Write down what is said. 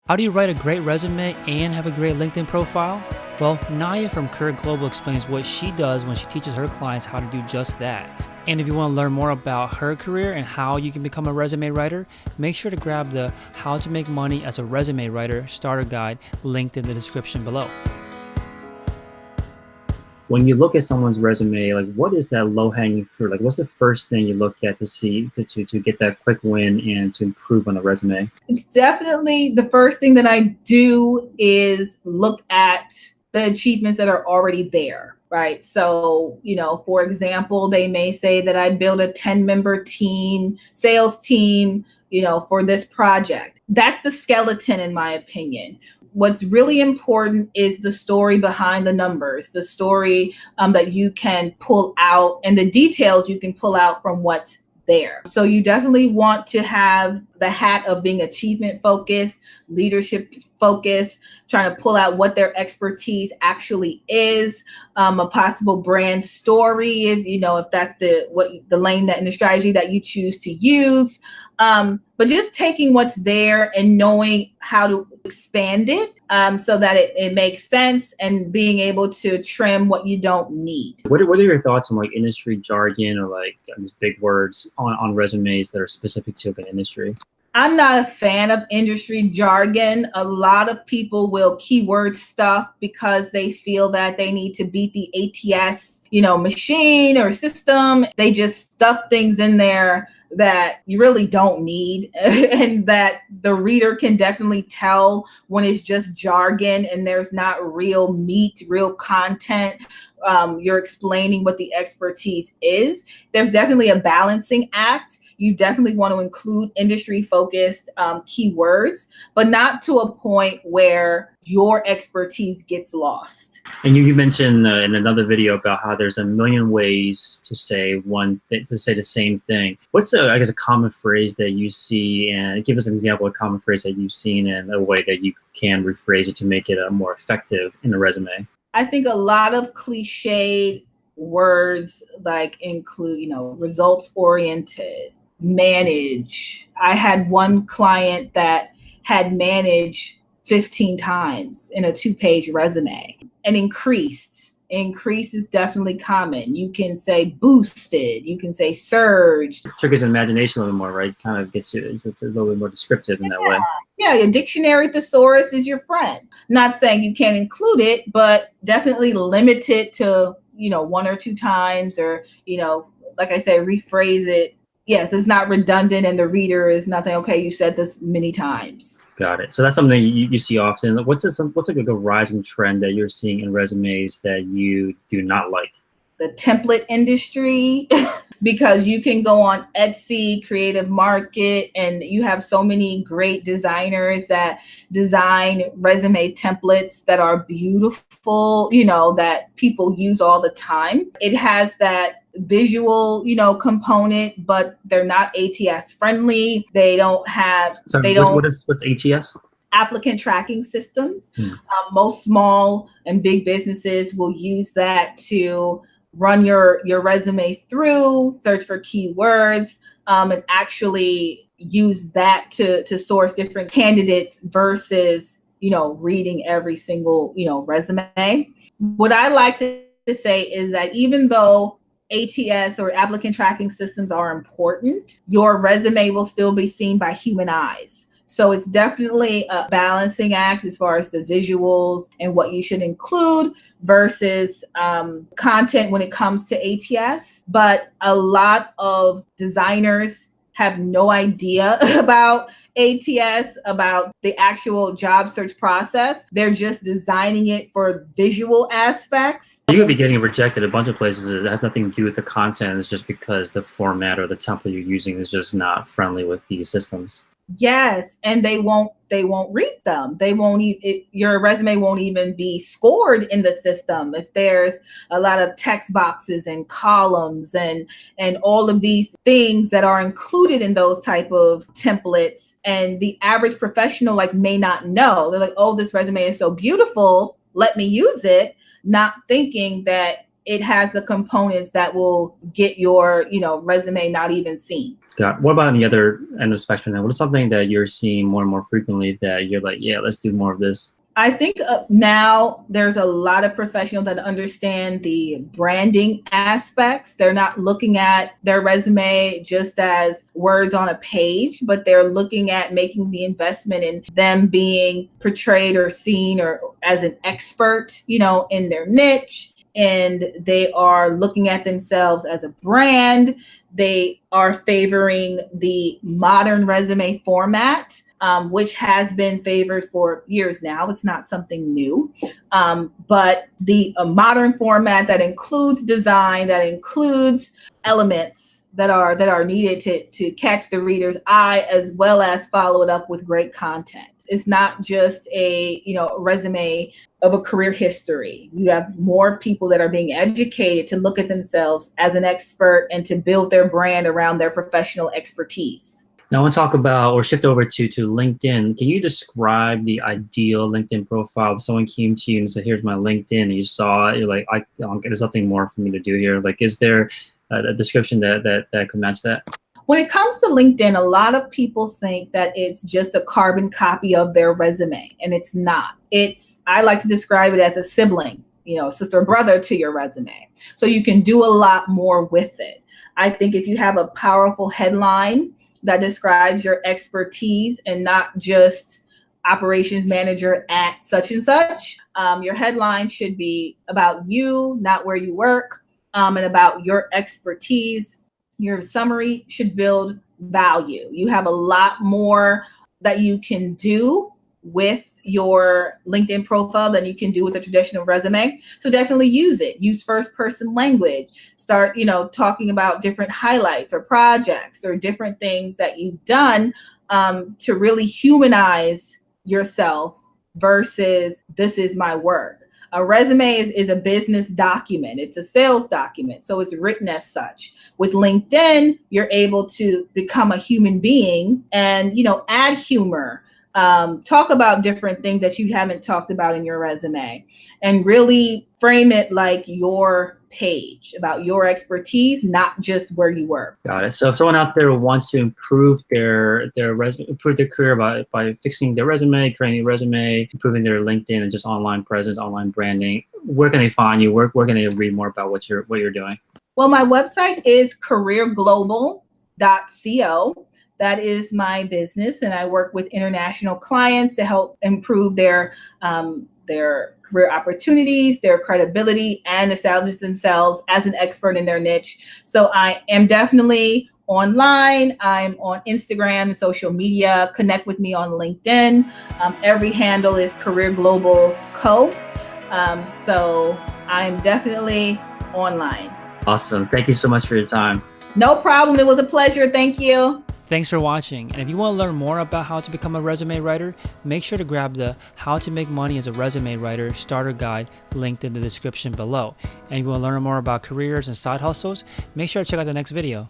How do you write a great resume and have a great LinkedIn profile? Well, Naya from Current Global explains what she does when she teaches her clients how to do just that. And if you want to learn more about her career and how you can become a resume writer, make sure to grab the How to Make Money as a Resume Writer starter guide linked in the description below. When you look at someone's resume, like what is that low-hanging fruit? Like what's the first thing you look at to see to get that quick win and to improve on the resume? It's definitely the first thing that I do is look at the achievements that are already there, right? So, for example, they may say that I built a 10-member team, sales team, for this project. That's the skeleton, in my opinion. What's really important is the story behind the numbers, the story that you can pull out and the details you can pull out from what's there. So you definitely want to have the hat of being achievement focused, leadership focused, trying to pull out what their expertise actually is, a possible brand story, if that's the lane that and the strategy that you choose to use. But just taking what's there and knowing how to expand it so that it makes sense and being able to trim what you don't need. What are your thoughts on like industry jargon or like these big words on resumes that are specific to an industry? I'm not a fan of industry jargon. A lot of people will keyword stuff because they feel that they need to beat the ATS, machine or system. They just stuff things in there that you really don't need and that the reader can definitely tell when it's just jargon and there's not real meat, real content. You're explaining what the expertise is. There's definitely a balancing act. You definitely want to include industry-focused keywords, but not to a point where your expertise gets lost. And you mentioned in another video about how there's a million ways to say the same thing. What's a common phrase that you see, and give us an example of a common phrase that you've seen and a way that you can rephrase it to make it more effective in a resume? I think a lot of cliched words like include, results oriented, manage. I had one client that had managed 15 times in a 2-page resume. And increased is definitely common. You can say boosted, you can say surged. Triggers imagination a little more, right? Kind of gets you, it's a little bit more descriptive in that way. Yeah, your dictionary thesaurus is your friend. Not saying you can't include it, but definitely limit it to, 1 or 2 times or, like I said, rephrase it. Yes, it's not redundant and the reader is nothing, okay, you said this many times. Got it. So that's something you see often. What's like a rising trend that you're seeing in resumes that you do not like? The template industry, because you can go on Etsy, Creative Market, and you have so many great designers that design resume templates that are beautiful, that people use all the time. It has that visual, component, but they're not ATS friendly. They don't have, what's ATS? Applicant tracking systems. Most small and big businesses will use that to run your resume through, search for keywords, and actually use that to source different candidates versus, reading every single, resume. What I like to say is that even though ATS or applicant tracking systems are important, your resume will still be seen by human eyes. So it's definitely a balancing act as far as the visuals and what you should include versus content when it comes to ATS. But a lot of designers have no idea about ATS, about the actual job search process. They're just designing it for visual aspects. You could be getting rejected a bunch of places. It has nothing to do with the content. It's just because the format or the template you're using is just not friendly with these systems. Yes, and they won't read them. They won't your resume won't even be scored in the system if there's a lot of text boxes and columns and all of these things that are included in those type of templates. And the average professional may not know. They're like, oh, this resume is so beautiful, let me use it, not thinking that it has the components that will get your, resume not even seen. Got it. What about on the other end of the spectrum then? What is something that you're seeing more and more frequently that you're like, yeah, let's do more of this? I think now there's a lot of professionals that understand the branding aspects. They're not looking at their resume just as words on a page, but they're looking at making the investment in them being portrayed or seen or as an expert, in their niche. And they are looking at themselves as a brand. They are favoring the modern resume format, which has been favored for years now. It's not something new, but the modern format that includes design, that includes elements that are needed to catch the reader's eye, as well as follow it up with great content. It's not just a resume of a career history. You have more people that are being educated to look at themselves as an expert and to build their brand around their professional expertise. Now I want to talk about or shift over to LinkedIn. Can you describe the ideal LinkedIn profile? If someone came to you and said, here's my LinkedIn, and you saw it, you're like, there's nothing more for me to do here. Like, is there a description that could match that? When it comes to LinkedIn, a lot of people think that it's just a carbon copy of their resume, and it's not. I like to describe it as a sibling, sister or brother to your resume. So you can do a lot more with it. I think if you have a powerful headline that describes your expertise and not just operations manager at such and such, your headline should be about you, not where you work, and about your expertise. Your summary should build value. You have a lot more that you can do with your LinkedIn profile than you can do with a traditional resume. So definitely use it. Use first person language. Start, talking about different highlights or projects or different things that you've done to really humanize yourself versus this is my work. A resume is a business document. It's a sales document. So it's written as such. With LinkedIn, you're able to become a human being and, add humor, talk about different things that you haven't talked about in your resume, and really frame it like your page about your expertise, not just where you work. Got it. So if someone out there wants to improve their career by fixing their resume, creating a resume, improving their LinkedIn and just online presence, online branding, where can they find you? Where can they read more about what you're doing? Well, my website is careerglobal.co. That is my business, and I work with international clients to help improve their career opportunities, their credibility, and establish themselves as an expert in their niche. So I am definitely online. I'm on Instagram and social media. Connect with me on LinkedIn. Every handle is Career Global Co. So I'm definitely online. Awesome. Thank you so much for your time. No problem. It was a pleasure. Thank you. Thanks for watching, and if you want to learn more about how to become a resume writer, make sure to grab the How to Make Money as a Resume Writer Starter Guide linked in the description below. And if you want to learn more about careers and side hustles, make sure to check out the next video.